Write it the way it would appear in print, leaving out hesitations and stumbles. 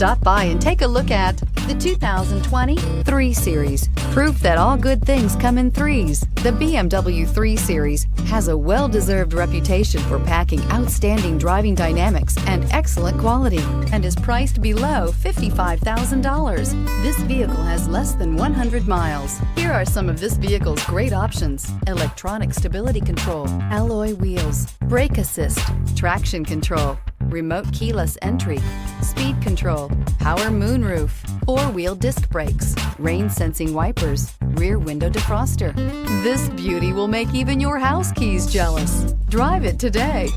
Stop by and take a look at the 2020 3 Series. Proof that all good things come in threes. The BMW 3 Series has a well-deserved reputation for packing outstanding driving dynamics and excellent quality, and is priced below $55,000. This vehicle has less than 100 miles. Here are some of this vehicle's great options: electronic stability control, alloy wheels, brake assist, traction control, remote keyless entry, speed control, power moonroof, 4-wheel disc brakes, rain sensing wipers, rear window defroster. This beauty will make even your house keys jealous. Drive it today.